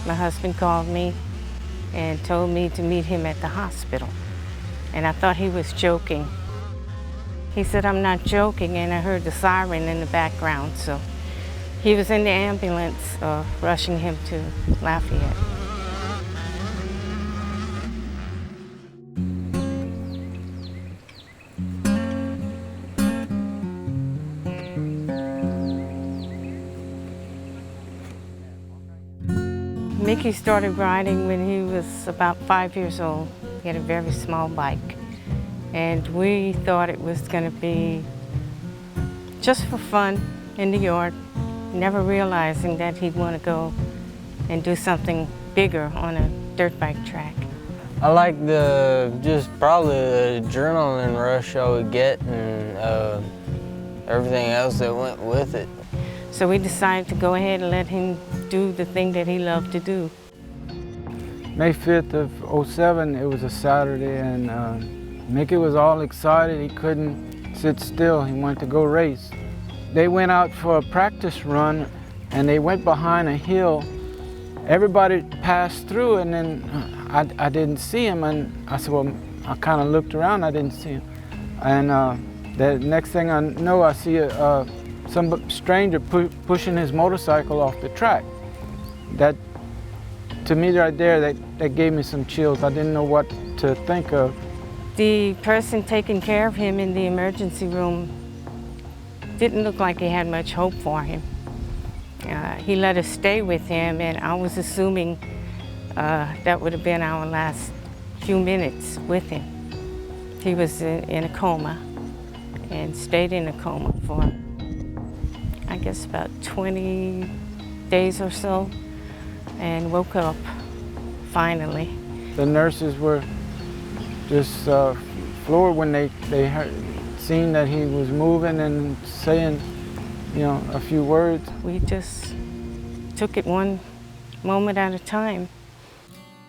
my husband called me and told me to meet him at the hospital. And I thought he was joking. He said, "I'm not joking," and I heard the siren in the background. So he was in the ambulance rushing him to Lafayette. Mickey started riding when he was about 5 years old. He had a very small bike. And we thought it was going to be just for fun in the yard, never realizing that he'd want to go and do something bigger on a dirt bike track. I like probably the adrenaline rush I would get and everything else that went with it. So we decided to go ahead and let him do the thing that he loved to do. May 5th of '07, it was a Saturday, and Mickey was all excited. He couldn't sit still. He wanted to go race. They went out for a practice run, and they went behind a hill. Everybody passed through, and then I didn't see him, and I said, well, I kind of looked around, I didn't see him. And the next thing I know, I see some stranger pushing his motorcycle off the track. That, to me right there, that gave me some chills. I didn't know what to think of. The person taking care of him in the emergency room didn't look like he had much hope for him. He let us stay with him, and I was assuming that would have been our last few minutes with him. He was in a coma and stayed in a coma for, I guess, about 20 days or so, and woke up finally. The nurses were just floored when they seen that he was moving and saying, you know, a few words. We just took it one moment at a time.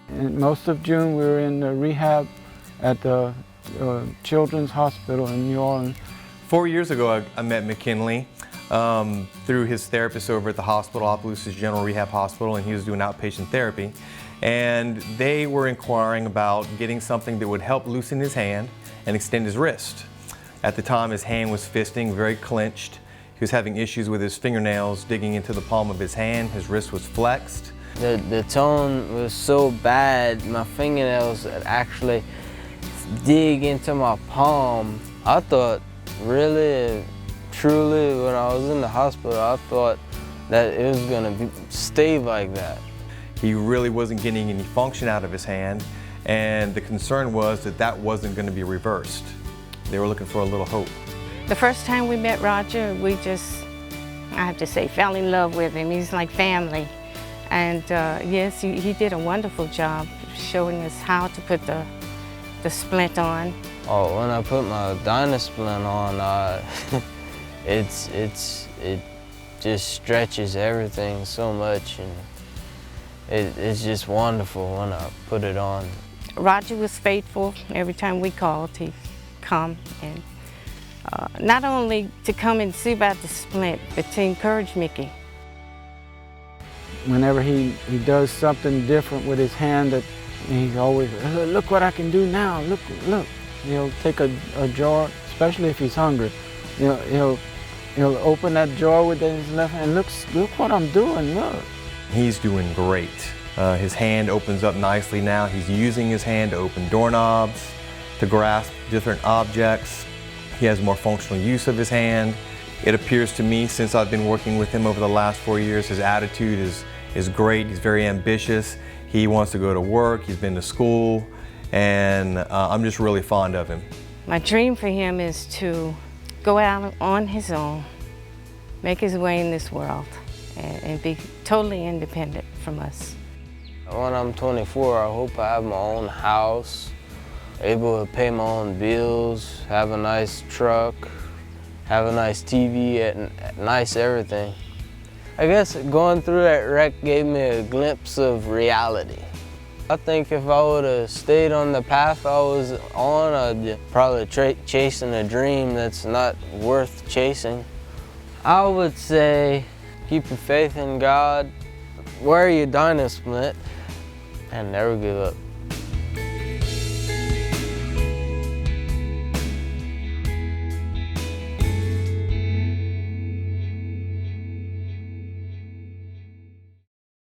In most of June, we were in the rehab at the Children's Hospital in New Orleans. 4 years ago, I met McKinley through his therapist over at the hospital, Opelousas General Rehab Hospital, and he was doing outpatient therapy. And they were inquiring about getting something that would help loosen his hand and extend his wrist. At the time, his hand was fisting, very clenched. He was having issues with his fingernails digging into the palm of his hand. His wrist was flexed. The tone was so bad, my fingernails would actually dig into my palm. I thought, really, truly, when I was in the hospital, I thought that it was gonna stay like that. He really wasn't getting any function out of his hand, and the concern was that that wasn't going to be reversed. They were looking for a little hope. The first time we met Roger, we just, I have to say, fell in love with him. He's like family. And yes, he did a wonderful job showing us how to put the splint on. Oh, when I put my Dynasplint on, it just stretches everything so much, and it's just wonderful when I put it on. Roger was faithful. Every time we called, he'd come, and not only to come and see about the splint, but to encourage Mickey. Whenever he does something different with his hand, that he's always, look what I can do now, look. He'll take a jar, especially if he's hungry. He'll open that jar with his left hand, look what I'm doing, look. He's doing great. His hand opens up nicely now. He's using his hand to open doorknobs, to grasp different objects. He has more functional use of his hand. It appears to me, since I've been working with him over the last 4 years, his attitude is great. He's very ambitious. He wants to go to work. He's been to school, and I'm just really fond of him. My dream for him is to go out on his own, make his way in this world, and be totally independent from us. When I'm 24, I hope I have my own house, able to pay my own bills, have a nice truck, have a nice TV, nice everything. I guess going through that wreck gave me a glimpse of reality. I think if I would have stayed on the path I was on, I'd probably chasing a dream that's not worth chasing. I would say keep your faith in God, wear your Dynasplint and never give up.